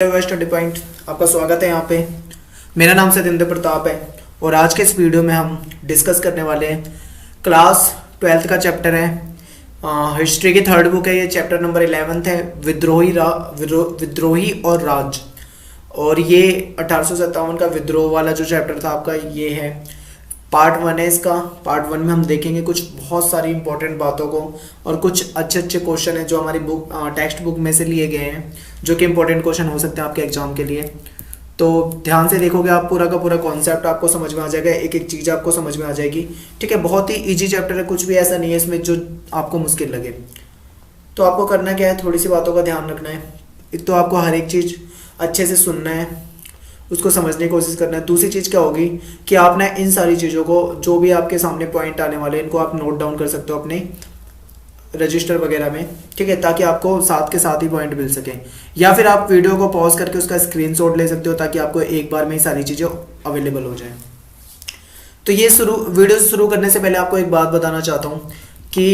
Study point आपका स्वागत है यहाँ पे। मेरा नाम सतेंद्र प्रताप है और आज के इस वीडियो में हम डिस्कस करने वाले हैं क्लास 12th का चैप्टर है, हिस्ट्री की थर्ड बुक है। ये चैप्टर नंबर 11 है, विद्रोही और राज। और ये 1857 का विद्रोह वाला जो चैप्टर था आपका, ये है पार्ट 1 है इसका। पार्ट 1 में हम देखेंगे कुछ बहुत सारी इंपॉर्टेंट बातों को और कुछ अच्छे अच्छे क्वेश्चन हैं जो हमारी बुक टेक्स्ट बुक में से लिए गए हैं, जो कि इंपॉर्टेंट क्वेश्चन हो सकते हैं आपके एग्जाम के लिए। तो ध्यान से देखोगे आप, पूरा का पूरा कॉन्सेप्ट आपको समझ में आ जाएगा, एक एक चीज़ आपको समझ में आ जाएगी। ठीक है, बहुत ही ईजी चैप्टर है, कुछ भी ऐसा नहीं है इसमें जो आपको मुश्किल लगे। तो आपको करना क्या है, थोड़ी सी बातों का ध्यान रखना है। एक तो आपको हर एक चीज़ अच्छे से सुनना है, उसको समझने की कोशिश करना है। दूसरी चीज़ क्या होगी कि आपने इन सारी चीज़ों को, जो भी आपके सामने पॉइंट आने वाले हैं, इनको आप नोट डाउन कर सकते हो अपने रजिस्टर वगैरह में। ठीक है, ताकि आपको साथ के साथ ही पॉइंट मिल सके, या फिर आप वीडियो को पॉज करके उसका स्क्रीनशॉट ले सकते हो ताकि आपको एक बार में ही सारी चीज़ें अवेलेबल हो जाए। तो ये वीडियो शुरू करने से पहले आपको एक बात बताना चाहता हूँ कि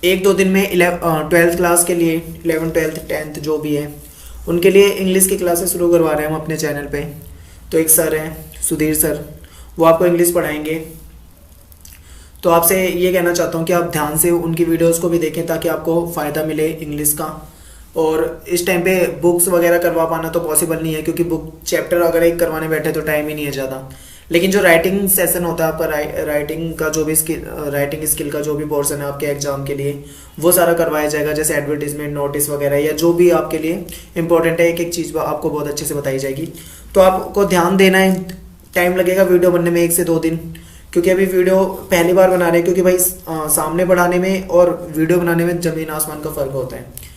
1-2 दिन में 12th क्लास के लिए, 11th 12th 10th जो भी है, उनके लिए इंग्लिश की क्लासेस शुरू करवा रहे हैं हम अपने चैनल पे। तो एक सर हैं सुधीर सर, वो आपको इंग्लिश पढ़ाएंगे। तो आपसे ये कहना चाहता हूँ कि आप ध्यान से उनकी वीडियोस को भी देखें ताकि आपको फ़ायदा मिले इंग्लिश का। और इस टाइम पे बुक्स वगैरह करवा पाना तो पॉसिबल नहीं है, क्योंकि बुक चैप्टर अगर एक करवाने बैठे तो टाइम ही नहीं है ज़्यादा। लेकिन जो राइटिंग सेशन होता है आपका, राइटिंग का जो भी राइटिंग स्किल का जो भी पोर्शन है आपके एग्जाम के लिए, वो सारा करवाया जाएगा। जैसे एडवर्टीजमेंट, नोटिस वगैरह, या जो भी आपके लिए इंपॉर्टेंट है, एक एक चीज़ आपको बहुत अच्छे से बताई जाएगी। तो आपको ध्यान देना है। टाइम लगेगा वीडियो बनने में 1 से 2 दिन, क्योंकि अभी वीडियो पहली बार बना रहे हैं। क्योंकि भाई सामने पढ़ाने में और वीडियो बनाने में ज़मीन आसमान का फ़र्क होता है।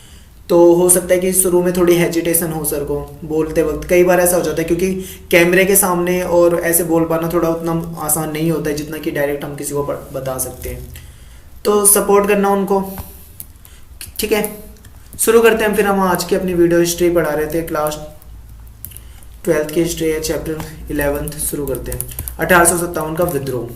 तो हो सकता है कि शुरू में थोड़ी हेजिटेशन हो सर को बोलते वक्त, कई बार ऐसा हो जाता है, क्योंकि कैमरे के सामने और ऐसे बोल पाना थोड़ा उतना आसान नहीं होता है जितना कि डायरेक्ट हम किसी को बता सकते हैं। तो सपोर्ट करना उनको। ठीक है, शुरू करते हैं फिर हम आज की अपनी वीडियो। हिस्ट्री पढ़ा रहे थे, क्लास 12th की हिस्ट्री है, चैप्टर 11 शुरू करते हैं। 1857 का विद्रोह।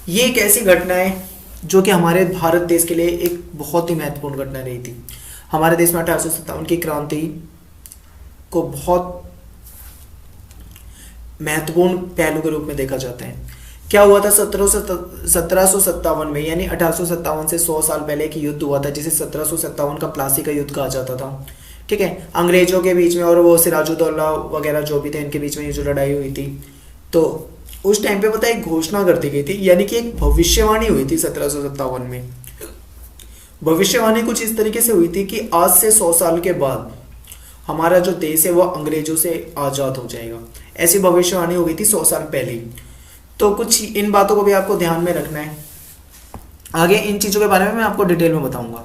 ये एक ऐसी घटना है जो कि हमारे भारत देश के लिए एक बहुत ही महत्वपूर्ण घटना रही थी। हमारे देश में 1857 की क्रांति को बहुत महत्वपूर्ण पहलू के रूप में देखा जाता है। क्या हुआ था 1757 में, यानी 1857 से 100 साल पहले एक युद्ध हुआ था जिसे 1757 का प्लासी का युद्ध कहा जाता था। ठीक है, अंग्रेजों के बीच में और वो सिराजुद्दौला वगैरह जो भी थे, इनके बीच में ये जो लड़ाई हुई थी। तो उस टाइम पे पता है एक घोषणा कर दी गई थी, यानी कि एक भविष्यवाणी हुई थी 1757 में। भविष्यवाणी कुछ इस तरीके से हुई थी कि आज से 100 साल के बाद हमारा जो देश है वो अंग्रेजों से आज़ाद हो जाएगा। ऐसी भविष्यवाणी हो गई थी 100 साल पहले ही। तो कुछ इन बातों को भी आपको ध्यान में रखना है। आगे इन चीज़ों के बारे में मैं आपको डिटेल में बताऊंगा।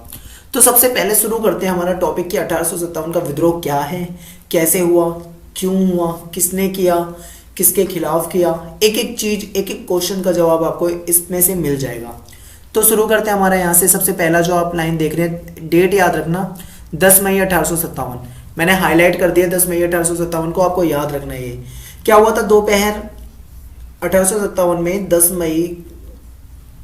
तो सबसे पहले शुरू करते हैं हमारा टॉपिक कि 1857 का विद्रोह क्या है, कैसे हुआ, क्यों हुआ, किसने किया, किसके खिलाफ किया। एक एक चीज, एक एक क्वेश्चन का जवाब आपको इसमें से मिल जाएगा। तो शुरू करते हैं हमारे यहाँ से। सबसे पहला जो आप लाइन देख रहे हैं, डेट याद रखना 10 मई 1857। मैंने हाईलाइट कर दिया 10 मई 1857 को, आपको याद रखना है। ये क्या हुआ था, दोपहर 1857 में 10 मई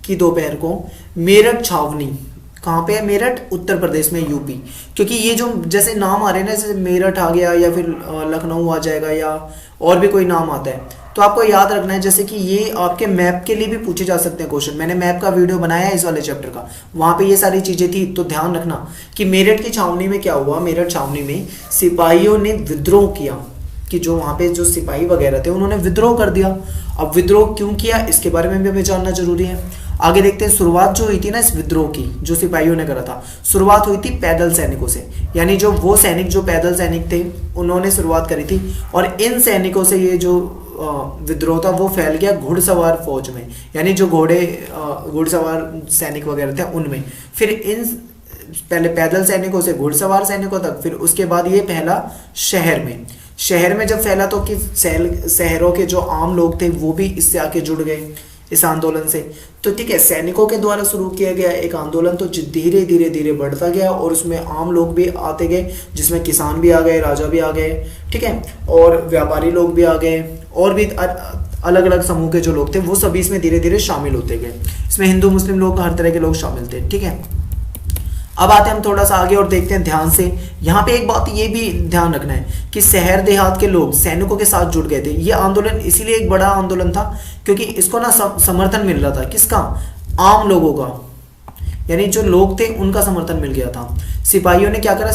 की दोपहर को मेरठ छावनी, कहाँ पे है, मेरठ उत्तर प्रदेश में, यूपी। क्योंकि ये जो जैसे नाम आ रहे हैं ना, जैसे मेरठ आ गया या फिर लखनऊ आ जाएगा या और भी कोई नाम आता है, तो आपको याद रखना है। जैसे कि ये आपके मैप के लिए भी पूछे जा सकते हैं क्वेश्चन। मैंने मैप का वीडियो बनाया है इस वाले चैप्टर का, वहाँ पे ये सारी चीज़ें थी। तो ध्यान रखना कि मेरठ की छावनी में क्या हुआ। मेरठ छावनी में सिपाहियों ने विद्रोह किया, कि जो वहाँ पे जो सिपाही वगैरह थे उन्होंने विद्रोह कर दिया। अब विद्रोह क्यों किया, इसके बारे में भी हमें जानना जरूरी है। आगे देखते हैं। शुरुआत जो हुई थी ना इस विद्रोह की, जो सिपाहियों ने करा था, शुरुआत हुई थी पैदल सैनिकों से। यानी जो वो सैनिक जो पैदल सैनिक थे, उन्होंने शुरुआत करी थी। और इन सैनिकों से ये जो विद्रोह था वो फैल गया घुड़सवार फौज में, यानी जो घुड़सवार सैनिक वगैरह थे उनमें। फिर इन पहले पैदल सैनिकों से घुड़सवार सैनिकों तक, फिर उसके बाद ये फैला शहर में। शहर में जब फैला तो कि शहरों के जो आम लोग थे वो भी इससे आके जुड़ गए इस आंदोलन से। तो ठीक है, सैनिकों के द्वारा शुरू किया गया एक आंदोलन तो धीरे धीरे धीरे बढ़ता गया और उसमें आम लोग भी आते गए, जिसमें किसान भी आ गए, राजा भी आ गए, ठीक है, और व्यापारी लोग भी आ गए, और भी अलग अलग समूह के जो लोग थे वो सभी इसमें धीरे धीरे शामिल होते गए। इसमें हिंदू मुस्लिम लोग, हर तरह के लोग शामिल थे। ठीक है, अब आते हैं हम थोड़ा सा आगे और देखते हैं ध्यान से। यहाँ पे एक बात ये भी ध्यान रखना है कि शहर देहात के लोग सैनिकों के साथ जुड़ गए थे। ये आंदोलन इसीलिए एक बड़ा आंदोलन था क्योंकि इसको ना समर्थन मिल रहा था, किसका, आम लोगों का, यानी जो लोग थे उनका समर्थन मिल गया था। सिपाहियों ने क्या करा,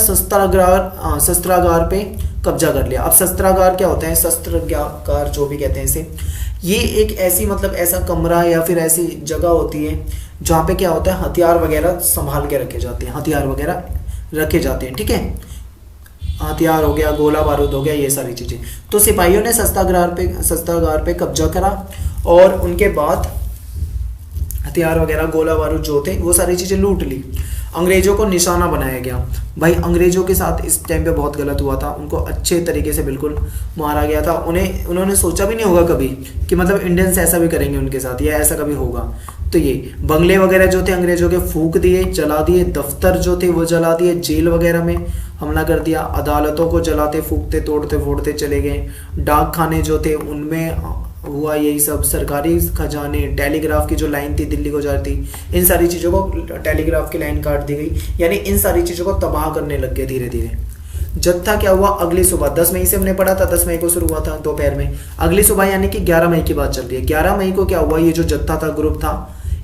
शस्त्रागार पे कब्जा कर लिया। अब शस्त्रागार क्या होता है, शस्त्रागार जो भी कहते हैं इसे, ये एक ऐसी मतलब ऐसा कमरा या फिर ऐसी जगह होती है जहाँ पे क्या होता है, हथियार वगैरह संभाल के रखे जाते हैं, हथियार वगैरह रखे जाते हैं, ठीक है, हथियार हो गया, गोला बारूद हो गया, ये सारी चीजें। तो सिपाहियों ने शस्त्रागार पे कब्जा करा और उनके बाद हथियार वगैरह, गोला बारूद जो थे वो सारी चीजें लूट ली। अंग्रेजों को निशाना बनाया गया। भाई अंग्रेजों के साथ इस टाइम पे बहुत गलत हुआ था, उनको अच्छे तरीके से बिल्कुल मारा गया था। उन्होंने सोचा भी नहीं होगा कभी कि मतलब इंडियंस ऐसा भी करेंगे उनके साथ या ऐसा कभी होगा। तो ये बंगले वगैरह जो थे अंग्रेजों के फूंक दिए, जला दिए, दफ्तर जो थे वो जला दिए, जेल वगैरह में हमला कर दिया, अदालतों को जलाते फूंकते तोड़ते फोड़ते चले गए, डाक खाने जो थे उनमें हुआ यही सब, सरकारी खजाने, टेलीग्राफ की जो लाइन थी दिल्ली को जा रही थी, इन सारी चीज़ों को, टेलीग्राफ की लाइन काट दी गई, यानी इन सारी चीज़ों को तबाह करने लग गए धीरे धीरे। जत्था क्या हुआ, अगली सुबह 10 मई से हमने पढ़ा था, 10 मई को शुरू हुआ था दोपहर में, अगली सुबह यानी कि 11 मई की बात चल रही है। 11 मई को क्या हुआ, ये जो जत्था था, ग्रुप था,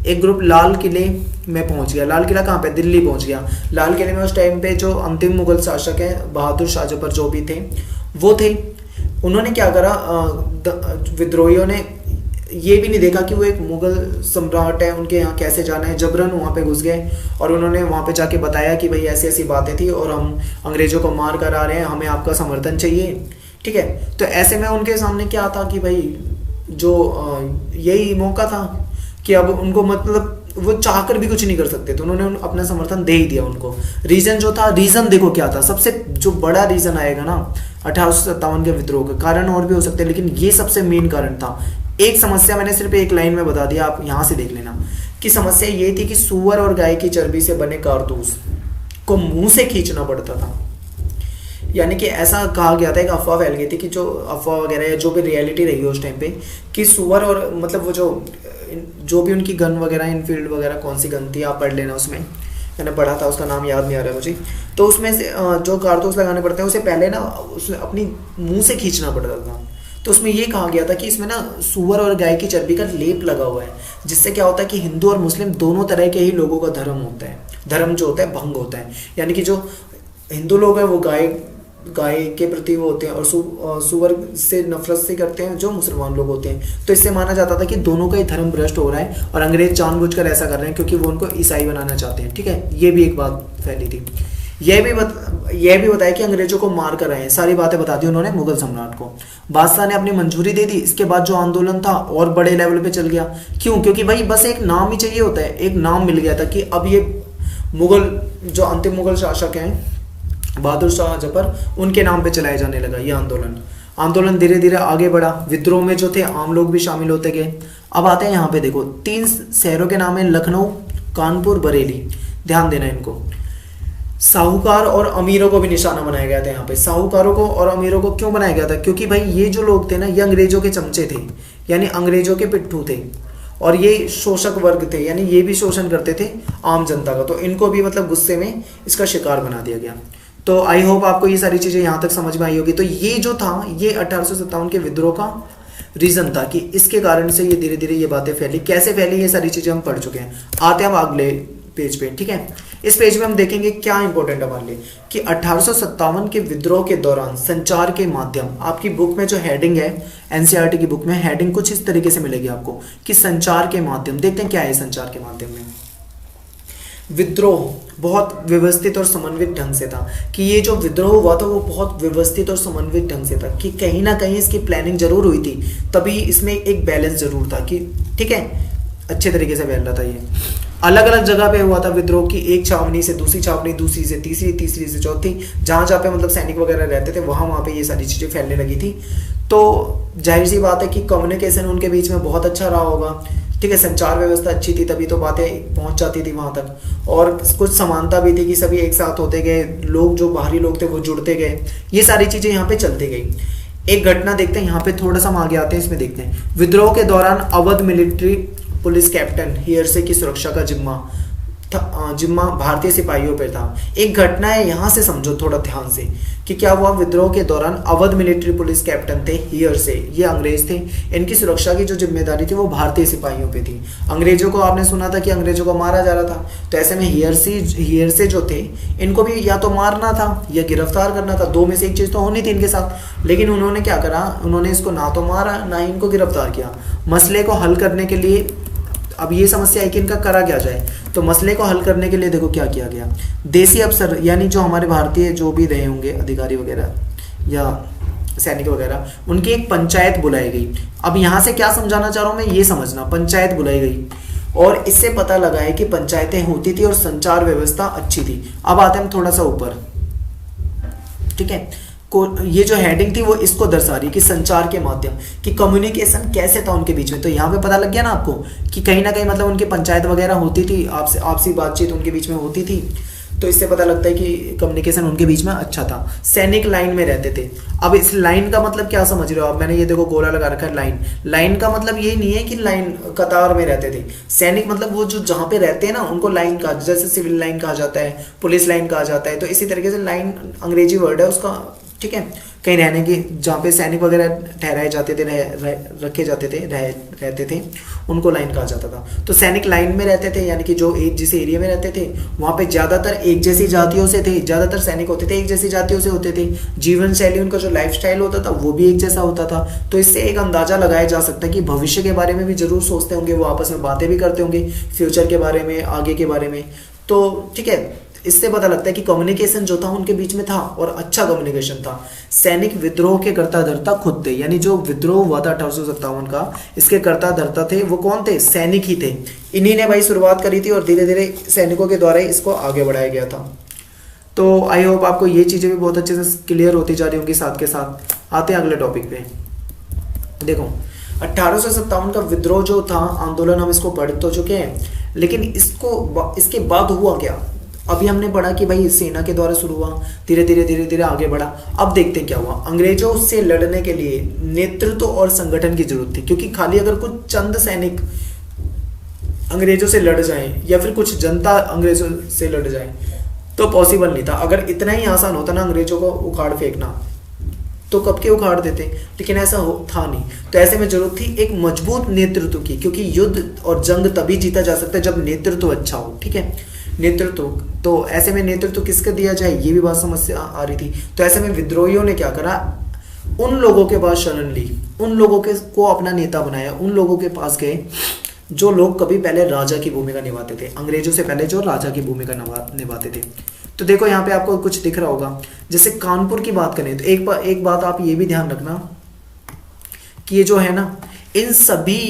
एक ग्रुप लाल किले में पहुंच गया। लाल किला कहाँ पे, दिल्ली पहुंच गया। लाल किले में उस टाइम पे जो अंतिम मुगल शासक है बहादुर शाह जफर जो भी थे वो थे। उन्होंने क्या करा, विद्रोहियों ने ये भी नहीं देखा कि वो एक मुगल सम्राट है, उनके यहाँ कैसे जाना है, जबरन वहाँ पे घुस गए और उन्होंने वहाँ पे जाके बताया कि भाई ऐसी ऐसी बातें थी और हम अंग्रेजों को मार कर आ रहे हैं, हमें आपका समर्थन चाहिए, ठीक है। तो ऐसे में उनके सामने क्या था कि भाई जो यही मौका था कि अब उनको मतलब वो चाहकर भी कुछ नहीं कर सकते, तो उन्होंने अपना समर्थन दे ही दिया उनको। रीजन जो था, रीजन देखो क्या था, सबसे जो बड़ा रीजन आएगा ना 1857 के विद्रोह का, कारण और भी हो सकते हैं लेकिन ये सबसे मेन कारण था। एक समस्या मैंने सिर्फ एक लाइन में बता दिया, आप यहाँ से देख लेना कि समस्या ये थी कि सूअर और गाय की चर्बी से बने कारतूस को मुंह से खींचना पड़ता था। यानी कि ऐसा कहा गया था, एक अफवाह फैल गई थी कि जो अफवाह वगैरह या जो भी रियलिटी रही है उस टाइम पे कि सूअर और मतलब वो जो भी उनकी गन वगैरह, इनफील्ड वगैरह, कौन सी गन थी आप पढ़ लेना, उसमें मैंने पढ़ा था, उसका नाम याद नहीं आ रहा है मुझे। तो उसमें से जो कारतूस लगाने पड़ते हैं उसे पहले ना उसमें अपनी मुंह से खींचना पड़ता था। तो उसमें ये कहा गया था कि इसमें ना सूअर और गाय की चर्बी का लेप लगा हुआ है, जिससे क्या होता है कि हिंदू और मुस्लिम दोनों तरह के ही लोगों का धर्म होता है, धर्म जो होता है भंग होता है। यानी कि जो हिंदू लोग हैं वो गाय के प्रति वो होते हैं और सूअर से नफरत से करते हैं जो मुसलमान लोग होते हैं। तो इससे माना जाता था कि दोनों का ही धर्म भ्रष्ट हो रहा है और अंग्रेज जानबूझकर ऐसा कर रहे हैं क्योंकि वो उनको ईसाई बनाना चाहते हैं, ठीक है। ये भी एक बात फैली थी। यह भी बताया कि अंग्रेजों को मार कर आए हैं, सारी बातें बता दी उन्होंने मुगल सम्राट को। बादशाह ने अपनी मंजूरी दे दी। इसके बाद जो आंदोलन था और बड़े लेवल पे चल गया। क्यों? क्योंकि भाई बस एक नाम ही चाहिए होता है, एक नाम मिल गया था कि अब ये मुगल जो अंतिम मुगल शासक हैं बहादुर शाह जफर, उनके नाम पे चलाया जाने लगा ये आंदोलन धीरे धीरे आगे बढ़ा। विद्रोह में जो थे आम लोग भी शामिल होते गए। अब आते हैं यहाँ पे, देखो 3 शहरों के नाम है, लखनऊ, कानपुर, बरेली। ध्यान देना इनको। साहूकार और अमीरों को भी निशाना बनाया गया था यहाँ पे। साहूकारों को और अमीरों को क्यों बनाया गया था? क्योंकि भाई ये जो लोग थे ना, ये अंग्रेजों के चमचे थे, यानी अंग्रेजों के पिट्ठू थे और ये शोषक वर्ग थे, यानी ये भी शोषण करते थे आम जनता का। तो इनको भी मतलब गुस्से में इसका शिकार बना दिया गया। तो आई होप आपको ये सारी चीजें यहाँ तक समझ में आई होगी। तो ये जो था ये 1857 के विद्रोह का रीजन था कि इसके कारण से ये धीरे धीरे ये बातें फैली। कैसे फैली ये सारी चीजें हम पढ़ चुके हैं। आते हैं हम अगले पेज पे, ठीक है। इस पेज में हम देखेंगे क्या इंपॉर्टेंट हमारे लिए कि 1857 के विद्रोह के दौरान संचार के माध्यम, आपकी बुक में जो हेडिंग है एनसीईआरटी की बुक में हेडिंग कुछ इस तरीके से मिलेगी आपको कि संचार के माध्यम। देखते हैं क्या है संचार के माध्यम में। विद्रोह बहुत व्यवस्थित और समन्वित ढंग से था कि ये जो विद्रोह हुआ था वो बहुत व्यवस्थित और समन्वित ढंग से था कि कहीं ना कहीं इसकी प्लानिंग जरूर हुई थी, तभी इसमें एक बैलेंस जरूर था कि ठीक है अच्छे तरीके से फैल रहा था। ये अलग अलग जगह पे हुआ था विद्रोह की, एक छावनी से दूसरी छावनी, दूसरी से तीसरी, तीसरी से चौथी, जहाँ जहाँ पे मतलब सैनिक वगैरह रहते थे वहाँ पे ये सारी चीज़ें फैलने लगी थी। तो जाहिर सी बात है कि कम्युनिकेशन उनके बीच में बहुत अच्छा रहा होगा, ठीक है। संचार व्यवस्था अच्छी थी तभी तो बातें पहुंच जाती थी वहां तक, और कुछ समानता भी थी कि सभी एक साथ होते गए, लोग जो बाहरी लोग थे वो जुड़ते गए, ये सारी चीजें यहाँ पे चलती गई। एक घटना देखते हैं यहाँ पे, थोड़ा सा हम आगे आते हैं, इसमें देखते हैं। विद्रोह के दौरान Awadh military police captain hearsay की सुरक्षा का जिम्मा जिम्मा भारतीय सिपाहियों पर था। एक घटना है, यहाँ से समझो थोड़ा ध्यान से कि क्या हुआ। विद्रोह के दौरान अवध मिलिट्री पुलिस कैप्टन थे हियर से, ये अंग्रेज थे, इनकी सुरक्षा की जो जिम्मेदारी थी वो भारतीय सिपाहियों पे थी। अंग्रेजों को आपने सुना था कि अंग्रेजों को मारा जा रहा था, तो ऐसे में हियर से जो थे इनको भी या तो मारना था या गिरफ्तार करना था, दो में से एक चीज़ तो होनी थी इनके साथ। लेकिन उन्होंने क्या करा, उन्होंने इसको ना तो मारा ना ही इनको गिरफ्तार किया। मसले को हल करने के लिए अब ये समस्या है कि इनका करा क्या जाए, तो मसले को हल करने के लिए देखो क्या किया गया। देसी अफसर यानी जो हमारे भारतीय जो भी रहे होंगे अधिकारी वगैरह या सैनिक वगैरह, उनकी एक पंचायत बुलाई गई। अब यहाँ से क्या समझाना चाह रहा हूँ मैं, ये समझना, पंचायत बुलाई गई और इससे पता लगा है कि पंचायतें होती थी और संचार व्यवस्था अच्छी थी। अब आते हैं थोड़ा सा ऊपर, ठीक है। को ये जो हेडिंग थी वो इसको दर्शा रही कि संचार के माध्यम कि कम्युनिकेशन कैसे था उनके बीच में। तो यहाँ पे पता लग गया ना आपको कि कहीं ना कहीं मतलब उनकी पंचायत वगैरह होती थी, आपसी बातचीत उनके बीच में होती थी। तो इससे पता लगता है कि कम्युनिकेशन उनके बीच में अच्छा था। सैनिक लाइन में रहते थे। अब इस लाइन का मतलब क्या समझ रहे हो आप, मैंने ये देखो गोला लगा रखा है लाइन। लाइन का मतलब ये नहीं है कि लाइन कतार में रहते थे। सैनिक मतलब वो जो जहाँ पे रहते हैं ना उनको लाइन कहा, जैसे सिविल लाइन कहा जाता है, पुलिस लाइन कहा जाता है। तो इसी तरीके से लाइन अंग्रेजी वर्ड है उसका, ठीक है। कहीं रहने की जहाँ पे सैनिक वगैरह ठहराए जाते थे, रखे जाते थे, रहते थे, उनको लाइन कहा जाता था। तो सैनिक लाइन में रहते थे, यानी कि जो एक जिस एरिया में रहते थे वहाँ पे ज़्यादातर एक जैसी जातियों से थे, ज़्यादातर सैनिक होते थे एक जैसी जातियों से होते थे। जीवन शैली उनका जो लाइफ स्टाइल होता था वो भी एक जैसा होता था। तो इससे एक अंदाजा लगाया जा सकता है कि भविष्य के बारे में भी जरूर सोचते होंगे, वो आपस में बातें भी करते होंगे फ्यूचर के बारे में, आगे के बारे में। तो ठीक है, इससे पता लगता है कि कम्युनिकेशन जो था उनके बीच में था और अच्छा कम्युनिकेशन था। सैनिक विद्रोह के कर्ता धर्ता खुद थे, यानी जो विद्रोह हुआ था 1857 का, इसके कर्ता धर्ता थे वो कौन थे, सैनिक ही थे। इन्हीं ने भाई शुरुआत करी थी और धीरे धीरे सैनिकों के द्वारा इसको आगे बढ़ाया गया था। तो आई होप आपको ये चीज़ें भी बहुत अच्छे से क्लियर होती जा रही होंगी। साथ के साथ आते हैं अगले टॉपिक पे। देखो 1857 का विद्रोह जो था आंदोलन, हम इसको पढ़ तो चुके हैं, लेकिन इसके बाद हुआ क्या। अभी हमने पढ़ा कि भाई सेना के द्वारा शुरू हुआ, धीरे धीरे आगे बढ़ा। अब देखते हैं क्या हुआ। अंग्रेजों से लड़ने के लिए नेतृत्व और संगठन की जरूरत थी, क्योंकि खाली अगर कुछ चंद सैनिक अंग्रेजों से लड़ जाएं या फिर कुछ जनता अंग्रेजों से लड़ जाए तो पॉसिबल नहीं था। अगर इतना ही आसान होता ना अंग्रेजों को उखाड़ फेंकना तो कब के उखाड़ देते, लेकिन ऐसा था नहीं। तो ऐसे में जरूरत थी एक मजबूत नेतृत्व की, क्योंकि युद्ध और जंग तभी जीता जा सकता है जब नेतृत्व अच्छा हो, ठीक है। नेतृत्व, तो ऐसे में नेतृत्व किसका दिया जाए, ये भी बात समस्या आ रही थी। तो ऐसे में विद्रोहियों ने क्या करा, उन लोगों के पास शरण ली, उन लोगों को अपना नेता बनाया, उन लोगों के पास गए जो लोग कभी पहले राजा की भूमिका निभाते थे, अंग्रेजों से पहले जो राजा की भूमिका निभाते थे। तो देखो यहाँ पे आपको कुछ दिख रहा होगा। जैसे कानपुर की बात करें तो एक बात आप ये भी ध्यान रखना कि ये जो है ना, इन सभी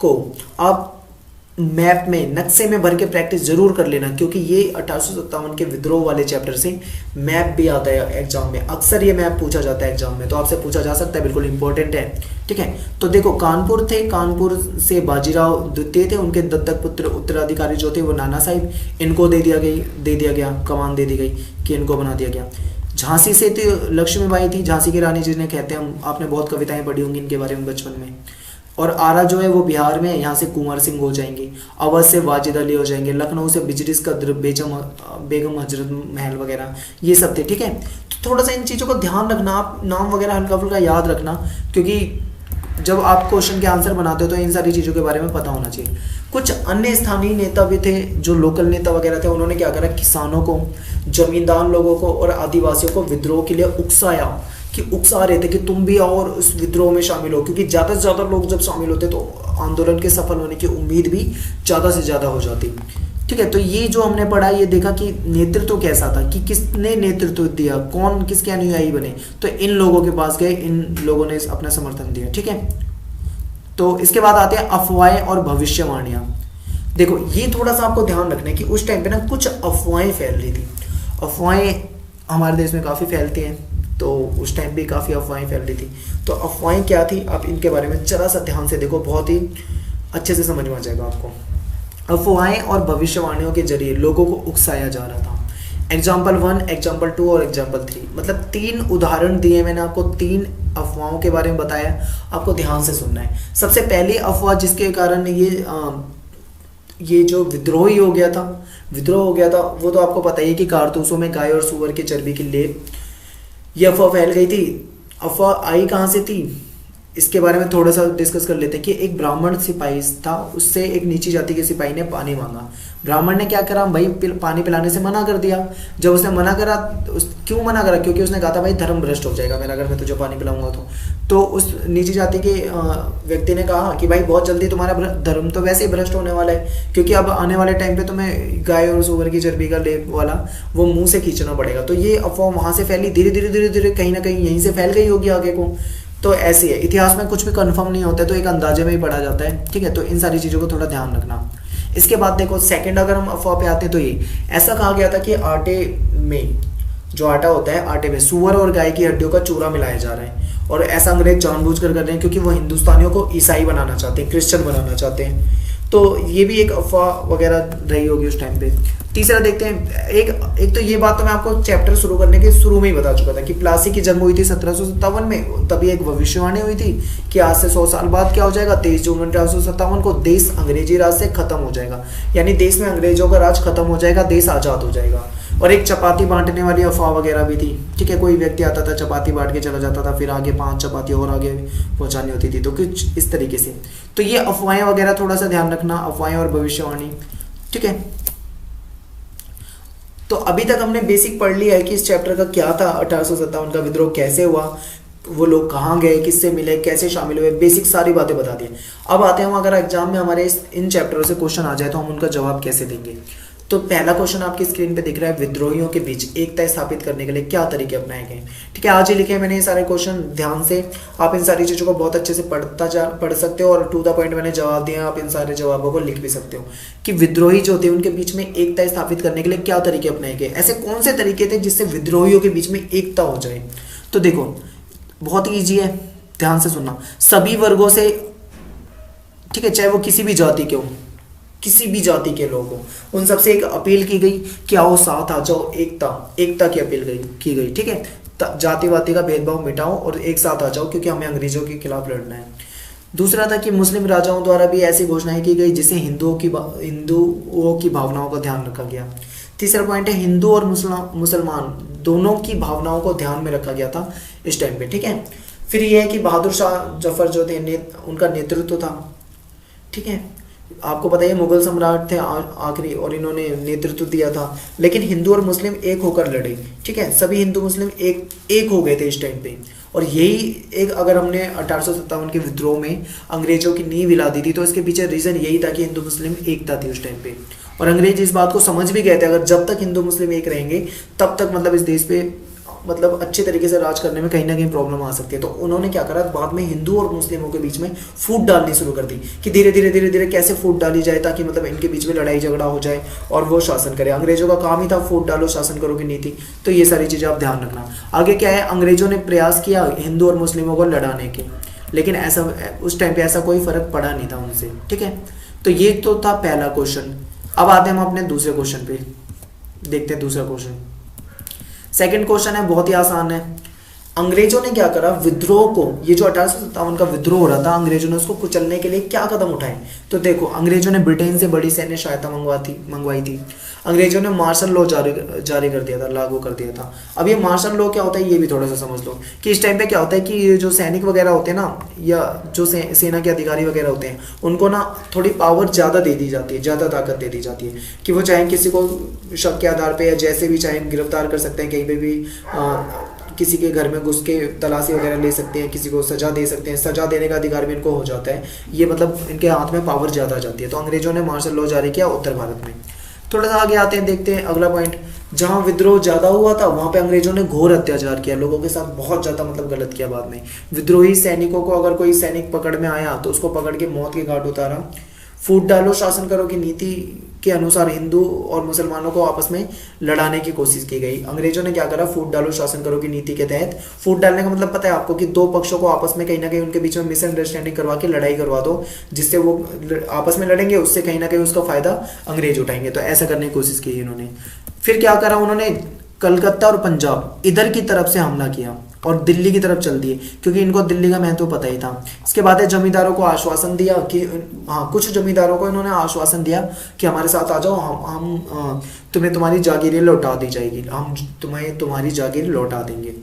को आप मैप में नक्शे में भर के प्रैक्टिस जरूर कर लेना, क्योंकि ये 1857 के विद्रोह वाले चैप्टर से मैप भी आता है एग्जाम में। अक्सर ये मैप पूछा जाता है एग्जाम में, तो आपसे पूछा जा सकता है, बिल्कुल इंपॉर्टेंट है, ठीक है। तो देखो कानपुर थे, कानपुर से बाजीराव द्वितीय थे, उनके दत्तक पुत्र उत्तराधिकारी जो थे वो नाना साहिब, इनको दे दिया गया कमान दे दी गई कि इनको बना दिया गया। झांसी से तो लक्ष्मीबाई थी, झांसी की रानी जिन्हें कहते हैं हम, आपने बहुत कविताएं पढ़ी होंगी इनके बारे में बचपन में। और आरा जो है वो बिहार में है, यहाँ से कुंवर सिंह हो जाएंगे, अवध से वाजिद अली हो जाएंगे, लखनऊ से बिजरिस का बेगम हजरत महल वगैरह, ये सब थे, ठीक है। तो थोड़ा सा इन चीज़ों का ध्यान रखना, आप नाम वगैरह हल्का फुल्का याद रखना, क्योंकि जब आप क्वेश्चन के आंसर बनाते हो तो इन सारी चीज़ों के बारे में पता होना चाहिए। कुछ अन्य स्थानीय नेता भी थे, जो लोकल नेता वगैरह थे, उन्होंने क्या करा, किसानों को, जमींदार लोगों को और आदिवासियों को विद्रोह के लिए उकसा रहे थे कि तुम भी आओ और उस विद्रोह में शामिल हो, क्योंकि ज़्यादा से ज़्यादा लोग जब शामिल होते तो आंदोलन के सफल होने की उम्मीद भी ज़्यादा से ज़्यादा हो जाती, ठीक है। तो ये जो हमने पढ़ा, ये देखा कि नेतृत्व कैसा था, कि किसने नेतृत्व दिया, कौन किसके अनुयायी बने, तो इन लोगों के पास गए, इन लोगों ने अपना समर्थन दिया, ठीक है। तो इसके बाद आते हैं अफवाहें और भविष्यवाणियां। देखो ये थोड़ा सा आपको ध्यान रखना है कि उस टाइम पे ना कुछ अफवाहें फैल रही थी। अफवाहें हमारे देश में काफ़ी फैलती हैं, तो उस टाइम भी काफ़ी अफवाहें फैल रही थी। तो अफवाहें क्या थी, आप इनके बारे में जरा सा ध्यान से देखो, बहुत ही अच्छे से समझ में आ जाएगा आपको। अफवाहें और भविष्यवाणियों के जरिए लोगों को उकसाया जा रहा था। एग्जाम्पल 1, एग्जाम्पल 2 और एग्जाम्पल 3, मतलब 3 उदाहरण दिए मैंने आपको, 3 अफवाहों के बारे में बताया, आपको ध्यान से सुनना है। सबसे पहली अफवाह जिसके कारण ये ये जो विद्रोही हो गया था, विद्रोह हो गया था, वो तो आपको पता ही है कि कारतूसों में गाय और सूअर की चर्बी की लेप, ये अफवाह फैल गई थी। अफवाह आई कहाँ से थी, इसके बारे में थोड़ा सा डिस्कस कर लेते हैं कि एक ब्राह्मण सिपाही था, उससे एक नीची जाति के सिपाही ने पानी मांगा। ब्राह्मण ने क्या करा भाई, पानी पिलाने से मना कर दिया। जब उसने मना करा, क्यों मना करा, क्योंकि उसने कहा था भाई धर्म भ्रष्ट हो जाएगा मेरा अगर मैं तुझे पानी पिलाऊंगा तो उस नीची जाति के व्यक्ति ने कहा कि भाई बहुत जल्दी तुम्हारा धर्म तो वैसे ही भ्रष्ट होने वाला है, क्योंकि अब आने वाले टाइम पे तुम्हें गाय और सूअर की चर्बी का लेप वाला वो मुंह से खींचना पड़ेगा। तो ये अफवाह वहां से फैली, धीरे धीरे धीरे धीरे कहीं ना कहीं यहीं से फैल गई होगी आगे को। तो ऐसी है, इतिहास में कुछ भी कंफर्म नहीं होता है, तो एक अंदाजे में ही पढ़ा जाता है, ठीक है। तो इन सारी चीज़ों को थोड़ा ध्यान रखना। इसके बाद देखो सेकंड, अगर हम अफवाह पे आते हैं तो ये ऐसा कहा गया था कि आटे में, जो आटा होता है, आटे में सुअर और गाय की हड्डियों का चूरा मिलाया जा रहा है, और ऐसा अंग्रेज जानबूझकर कर रहे हैं क्योंकि वो हिंदुस्तानियों को ईसाई बनाना चाहते हैं, क्रिश्चियन बनाना चाहते हैं। तो ये भी एक अफवाह वगैरह रही होगी उस टाइम पे। तीसरा देखते हैं, एक तो ये बात तो मैं आपको चैप्टर शुरू करने के शुरू में ही बता चुका था कि प्लासी की जन्म हुई थी 1757 में। तभी एक भविष्यवाणी हुई थी कि आज से 100 साल बाद क्या हो जाएगा, 23 जून 1857 को देश अंग्रेजी राज से खत्म हो जाएगा, यानी देश में अंग्रेजों का राज खत्म हो जाएगा, देश आजाद हो जाएगा। और एक चपाती बांटने वाली अफवाह वगैरह भी थी, ठीक है। कोई व्यक्ति आता था, चपाती बांट के चला जाता था, फिर आगे 5 चपाती और आगे पहुंचानी होती थी, तो कुछ इस तरीके से। तो ये अफवाहें वगैरह थोड़ा सा ध्यान रखना, अफवाहें और भविष्यवाणी, ठीक है। तो अभी तक हमने बेसिक पढ़ लिया है कि इस चैप्टर का क्या था, 1857 का विद्रोह कैसे हुआ, वो लोग कहाँ गए, किससे मिले, कैसे शामिल हुए, बेसिक सारी बातें बता दी। अब आते हैं हम, अगर एग्जाम में हमारे इन चैप्टरों से क्वेश्चन आ जाए तो हम उनका जवाब कैसे देंगे। तो पहला क्वेश्चन आपकी स्क्रीन पे दिख रहा है, विद्रोहियों के बीच एकता स्थापित करने के लिए क्या तरीके अपनाए गए, ठीक है। आज ही लिखे हैं मैंने ये सारे क्वेश्चन, ध्यान से आप इन सारी चीज़ों को बहुत अच्छे से पढ़ सकते हो, और टू द पॉइंट मैंने जवाब दिया, आप इन सारे जवाबों को लिख भी सकते हो कि विद्रोही जो थे उनके बीच में एकता स्थापित करने के लिए क्या तरीके अपनाए गए, ऐसे कौन से तरीके थे जिससे विद्रोहियों के बीच में एकता हो जाए। तो देखो बहुत ईजी है, ध्यान से सुनना। सभी वर्गों से, ठीक है, चाहे वो किसी भी जाति के हो, किसी भी जाति के लोग हो, उन सबसे एक अपील की गई कि आओ साथ आ जाओ, एकता की अपील की गई, ठीक है। जातिवादी का भेदभाव मिटाओ और एक साथ आ जाओ, क्योंकि हमें अंग्रेजों के खिलाफ लड़ना है। दूसरा था कि मुस्लिम राजाओं द्वारा भी ऐसी घोषणाएं की गई जिससे हिंदुओं की भावनाओं का ध्यान रखा गया। तीसरा पॉइंट है, हिंदू और मुसलमान दोनों की भावनाओं को ध्यान में रखा गया था इस टाइम पे, ठीक है। फिर यह है कि बहादुर शाह जफर जो थे उनका नेतृत्व था, ठीक है। आपको पता है मुगल सम्राट थे आखिरी, और इन्होंने नेतृत्व दिया था, लेकिन हिंदू और मुस्लिम एक होकर लड़े, ठीक है। सभी हिंदू मुस्लिम एक हो गए थे इस टाइम पे। और यही एक, अगर हमने 1857 के विद्रोह में अंग्रेजों की नींव हिला दी थी, तो इसके पीछे रीजन यही था कि हिंदू मुस्लिम एकता थी उस टाइम पे। और अंग्रेज इस बात को समझ भी गए थे, अगर जब तक हिंदू मुस्लिम एक रहेंगे तब तक मतलब इस देश पे मतलब अच्छे तरीके से राज करने में कहीं ना कहीं प्रॉब्लम आ सकती है। तो उन्होंने क्या करा, बाद में हिंदू और मुस्लिमों के बीच में फूट डालनी शुरू कर दी कि धीरे धीरे धीरे धीरे कैसे फूट डाली जाए ताकि मतलब इनके बीच में लड़ाई झगड़ा हो जाए और वो शासन करे। अंग्रेजों का काम ही था फूट डालो शासन करो की नीति। तो ये सारी चीज़ें आप ध्यान रखना। आगे क्या है, अंग्रेजों ने प्रयास किया हिंदू और मुस्लिमों को लड़ाने के, लेकिन ऐसा उस टाइम पे ऐसा कोई फर्क पड़ा नहीं था उनसे, ठीक है। तो ये तो था पहला क्वेश्चन। अब आते हैं हम अपने दूसरे क्वेश्चन पे, देखते हैं दूसरा क्वेश्चन। सेकंड क्वेश्चन है, बहुत ही आसान है। अंग्रेजों ने क्या करा, विद्रोह को, ये जो 1857 का विद्रोह हो रहा था, अंग्रेजों ने उसको कुचलने के लिए क्या कदम उठाए। तो देखो, अंग्रेजों ने ब्रिटेन से बड़ी सैन्य सहायता मंगवाई थी। अंग्रेजों ने मार्शल लॉ जारी कर दिया था, लागू कर दिया था। अब ये मार्शल लॉ क्या होता है ये भी थोड़ा सा समझ लो कि इस टाइम पे क्या होता है कि ये जो सैनिक वगैरह होते हैं ना, या जो सेना के अधिकारी वगैरह होते हैं, उनको ना थोड़ी पावर ज़्यादा दे दी जाती है, ज़्यादा ताकत दे दी जाती है कि वो चाहे किसी को शक के आधार पर या जैसे भी चाहे गिरफ्तार कर सकते हैं, कहीं पर भी किसी के घर में घुस के तलाशी वगैरह ले सकते हैं, किसी को सजा दे सकते हैं, सजा देने का अधिकार भी इनको हो जाता है। ये मतलब इनके हाथ में पावर ज़्यादा आ जाती है। तो अंग्रेजों ने मार्शल लॉ जारी किया उत्तर भारत में। थोड़ा सा आगे आते हैं, देखते हैं अगला पॉइंट। जहाँ विद्रोह ज़्यादा हुआ था वहाँ पे अंग्रेजों ने घोर अत्याचार किया, लोगों के साथ बहुत ज़्यादा मतलब गलत किया। बाद में विद्रोही सैनिकों को, अगर कोई सैनिक पकड़ में आया तो उसको पकड़ के मौत के घाट उतारा। फूट डालो शासन करो की नीति के अनुसार हिंदू और मुसलमानों को आपस में लड़ाने की कोशिश की गई। अंग्रेजों ने क्या करा, फूट डालो शासन करो की नीति के तहत, फूट डालने का मतलब पता है आपको कि दो पक्षों को आपस में कहीं ना कहीं उनके बीच में मिसअंडरस्टैंडिंग करवा के लड़ाई करवा दो, जिससे वो आपस में लड़ेंगे, उससे कहीं ना कहीं उसका फायदा अंग्रेज उठाएंगे। तो ऐसा करने की कोशिश की इन्होंने। फिर क्या करा उन्होंने, कलकत्ता और पंजाब इधर की तरफ से हमला किया और दिल्ली की तरफ चल दिए, क्योंकि इनको दिल्ली का महत्व पता ही था। इसके बाद है जमींदारों को आश्वासन दिया कि हाँ, कुछ जमींदारों को इन्होंने आश्वासन दिया कि हमारे साथ आ जाओ, हम तुम्हें तुम्हारी जागीरें लौटा दी जाएगी, हम तुम्हें तुम्हारी जागीर लौटा देंगे।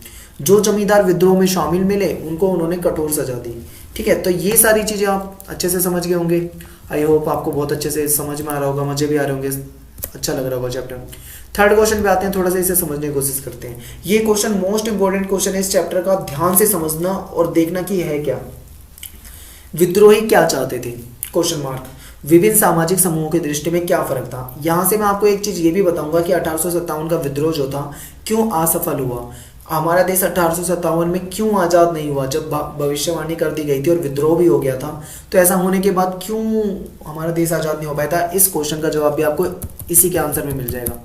जो जमींदार विद्रोह में शामिल मिले उनको उन्होंने कठोर सजा दी। ठीक है, तो ये सारी चीज़ें आप अच्छे से समझ गए होंगे। आई होप आपको बहुत अच्छे से समझ में आ रहा होगा, मुझे भी आ रहे होंगे, अच्छा लग रहा होगा चैप्टर। थर्ड क्वेश्चन पे आते हैं, थोड़ा सा इसे समझने की कोशिश करते हैं। ये क्वेश्चन मोस्ट इंपोर्टेंट क्वेश्चन है इस चैप्टर का, ध्यान से समझना और देखना कि है क्या। विद्रोही क्या चाहते थे? Question mark. विभिन्न सामाजिक समूहों की दृष्टि में क्या फर्क था? यहां से मैं आपको एक चीज ये भी बताऊंगा कि 1857 का विद्रोह जो था क्यों असफल हुआ। हमारा देश 1857 में क्यों आजाद नहीं हुआ, जब भविष्यवाणी कर दी गई थी और विद्रोह भी हो गया था, तो ऐसा होने के बाद क्यों हमारा देश आजाद नहीं हो पाया था? इस क्वेश्चन का जवाब भी आपको इसी के आंसर में मिल जाएगा।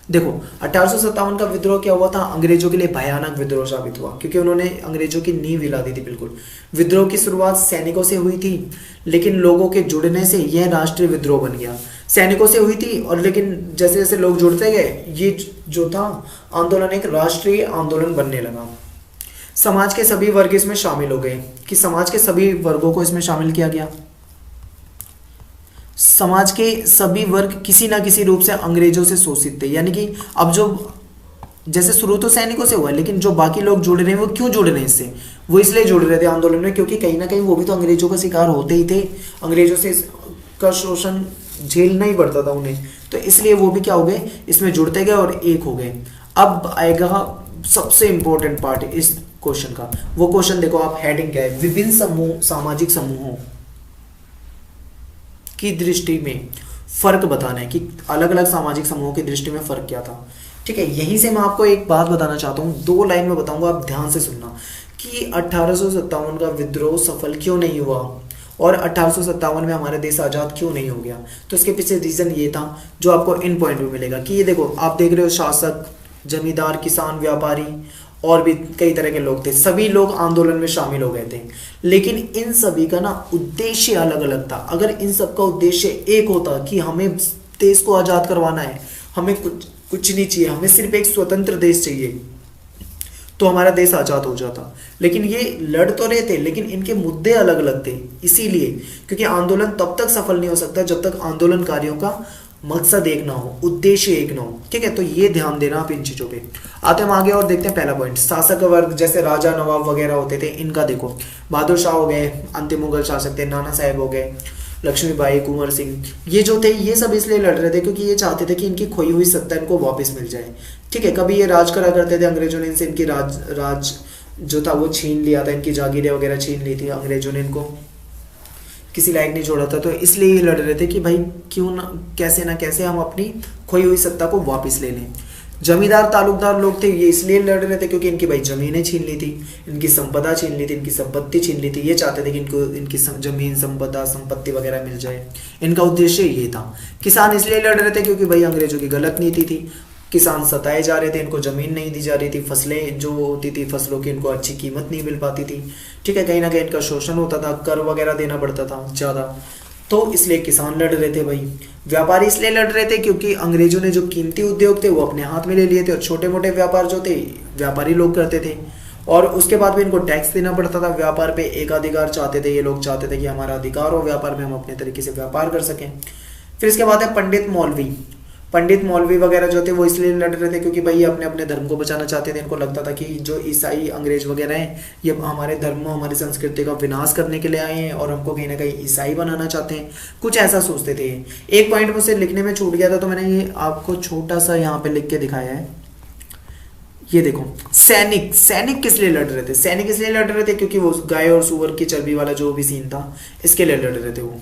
देखो 1857 का विद्रोह क्या हुआ था? अंग्रेजों के लिए भयानक विद्रोह साबित हुआ, क्योंकि उन्होंने अंग्रेजों की नींव हिला दी थी बिल्कुल। विद्रोह की शुरुआत सैनिकों से हुई थी, लेकिन लोगों के जुड़ने से यह राष्ट्रीय विद्रोह बन गया। सैनिकों से हुई थी और लेकिन जैसे जैसे लोग जुड़ते गए, ये जो था आंदोलन एक राष्ट्रीय आंदोलन बनने लगा। समाज के सभी वर्ग इसमें शामिल हो गए, कि समाज के सभी वर्गों को इसमें शामिल किया गया। समाज के सभी वर्ग किसी ना किसी रूप से अंग्रेजों से शोषित थे, यानी कि अब जो जैसे शुरू तो सैनिकों से हुआ, लेकिन जो बाकी लोग जुड़ रहे हैं वो क्यों जुड़ रहे हैं इससे? वो इसलिए जुड़ रहे थे आंदोलन में, क्योंकि कहीं ना कहीं वो भी तो अंग्रेजों का शिकार होते ही थे, अंग्रेजों से का शोषण झेलना ही पड़ता था उन्हें, तो इसलिए वो भी क्या हो गए, इसमें जुड़ते गए और एक हो गए। अब आएगा सबसे इंपॉर्टेंट पार्ट इस क्वेश्चन का। वो क्वेश्चन देखो आप, हेडिंग क्या है? विभिन्न समूह सामाजिक समूहों की दृष्टि में फर्क बताना है, कि अलग अलग सामाजिक समूहों की दृष्टि में फर्क क्या था। ठीक है, यहीं से मैं आपको एक बात बताना चाहता हूँ, 2 लाइन में बताऊंगा, आप ध्यान से सुनना कि 1857 का विद्रोह सफल क्यों नहीं हुआ और 1857 में हमारा देश आजाद क्यों नहीं हो गया। तो इसके पीछे रीजन ये था जो आपको इन पॉइंट में मिलेगा, कि ये देखो आप देख रहे हो, शासक, जमींदार, किसान, व्यापारी और भी कई तरह के लोग थे, सभी लोग आंदोलन में शामिल हो गए थे, लेकिन इन सभी का ना उद्देश्य अलग अलग था। अगर इन सब का उद्देश्य एक होता कि हमें देश को आजाद करवाना है, हमें कुछ नहीं चाहिए, हमें सिर्फ एक स्वतंत्र देश चाहिए, तो हमारा देश आजाद हो जाता। लेकिन ये लड़ तो रहे थे, लेकिन इनके मुद्दे अलग अलग थे, इसीलिए, क्योंकि आंदोलन तब तक सफल नहीं हो सकता जब तक आंदोलनकारियों का मकसद एक ना हो, उद्देश्य एक ना हो। ठीक है, तो ये ध्यान देना आप इन चीजों पे। आते हम आगे और देखते हैं पहला पॉइंट, शासक वर्ग जैसे राजा, नवाब वगैरह होते थे, इनका देखो। बहादुर शाह हो गए, अंतिम मुगल शासक थे, नाना साहेब हो गए, लक्ष्मीबाई, कुंवर सिंह, ये जो थे ये सब इसलिए लड़ रहे थे क्योंकि ये चाहते थे कि इनकी खोई हुई सत्ता इनको वापस मिल जाए। ठीक है, कभी ये राज करा करते थे, अंग्रेजों ने इनसे इनकी राज जो था वो छीन लिया था, इनकी जागीरें वगैरह छीन ली थी अंग्रेजों ने, इनको किसी लायक नहीं छोड़ा था, तो इसलिए ये लड़ रहे थे कि भाई क्यों ना कैसे हम अपनी खोई हुई सत्ता को वापस ले लें। जमींदार तालुकदार लोग थे, ये इसलिए लड़ रहे थे क्योंकि इनकी भाई जमीनें छीन ली थी, इनकी संपदा छीन ली थी, इनकी संपत्ति छीन ली थी, ये चाहते थे कि इनको इनकी जमीन, संपदा, संपत्ति वगैरह मिल जाए। इनका उद्देश्य ये था। किसान इसलिए लड़ रहे थे क्योंकि भाई अंग्रेजों की गलत नीति थी, किसान सताए जा रहे थे, इनको जमीन नहीं दी जा रही थी, फसलें जो होती थी फसलों की इनको अच्छी कीमत नहीं मिल पाती थी। ठीक है, कहीं ना कहीं इनका शोषण होता था, कर वगैरह देना पड़ता था ज़्यादा, तो इसलिए किसान लड़ रहे थे भाई। व्यापारी इसलिए लड़ रहे थे क्योंकि अंग्रेजों ने जो कीमती उद्योग थे वो अपने हाथ में ले लिए थे, और छोटे मोटे व्यापार जो थे व्यापारी लोग करते थे, और उसके बाद भी इनको टैक्स देना पड़ता था। व्यापार पे एकाधिकार चाहते थे, ये लोग चाहते थे कि हमारा अधिकार हो व्यापार में, हम अपने तरीके से व्यापार कर सकें। फिर इसके बाद है पंडित मौलवी वगैरह जो थे वो इसलिए लड़ रहे थे क्योंकि भाई ये अपने अपने धर्म को बचाना चाहते थे। इनको लगता था कि जो ईसाई अंग्रेज वगैरह हैं ये हमारे धर्म, हमारी संस्कृति का विनाश करने के लिए आए हैं और हमको कहीं ना कहीं ईसाई बनाना चाहते हैं, कुछ ऐसा सोचते थे। एक पॉइंट मुझसे लिखने में छूट गया था, तो मैंने ये आपको छोटा सा यहाँ पे लिख के दिखाया है। ये देखो, सैनिक किस लिए लड़ रहे थे? सैनिक इसलिए लड़ रहे थे क्योंकि वो गाय और सुअर की चर्बी वाला जो भी सीन था, इसके लिए लड़ रहे थे वो।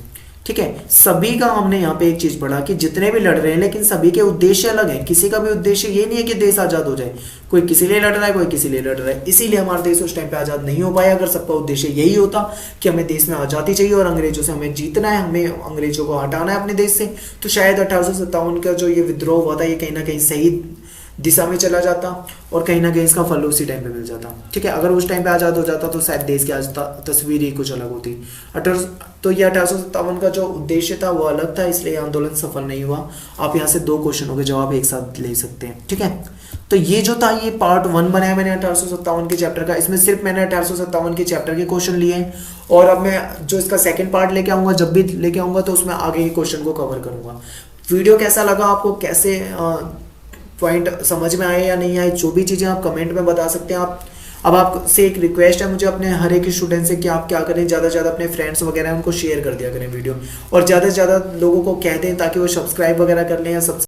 ठीक है, सभी का हमने यहाँ पे एक चीज पढ़ा कि जितने भी लड़ रहे हैं लेकिन सभी के उद्देश्य अलग है। किसी का भी उद्देश्य ये नहीं है कि देश आजाद हो जाए, कोई किसी लिए लड़ रहा है, कोई किसी लिए लड़ रहा है। इसीलिए हमारा देश उस टाइम पे आजाद नहीं हो पाया। अगर सबका उद्देश्य यही होता कि हमें देश में आजादी चाहिए और अंग्रेजों से हमें जीतना है, हमें अंग्रेजों को हटाना है अपने देश से, तो शायद 1857 का जो ये विद्रोह हुआ था ये कहीं ना कहीं सही दिशा में चला जाता और कहीं ना कहीं इसका फल उसी टाइम पे मिल जाता। ठीक है, अगर उस टाइम पे आज़ाद हो जाता तो शायद देश की आज तस्वीर ही कुछ अलग होती। तो ये 1857 का जो उद्देश्य था वो अलग था, इसलिए आंदोलन सफल नहीं हुआ। आप यहाँ से 2 क्वेश्चनों के जवाब एक साथ ले सकते हैं। ठीक है, तो ये जो था ये पार्ट 1 बनाया मैंने 1857 के चैप्टर का। इसमें सिर्फ मैंने 1857 के चैप्टर के क्वेश्चन लिए हैं, और अब मैं जो इसका सेकंड पार्ट लेके आऊँगा, जब भी लेके आऊँगा तो उसमें आगे के क्वेश्चन को कवर करूँगा। वीडियो कैसा लगा आपको, कैसे पॉइंट समझ में आए या नहीं आए, जो भी चीज़ें आप कमेंट में बता सकते हैं। आप अब आपसे एक रिक्वेस्ट है मुझे अपने हर एक स्टूडेंट से कि आप क्या करें, ज़्यादा से ज़्यादा अपने फ्रेंड्स वगैरह उनको शेयर कर दिया करें वीडियो, और ज़्यादा से ज़्यादा लोगों को कह दें ताकि वो सब्सक्राइब वगैरह कर लें या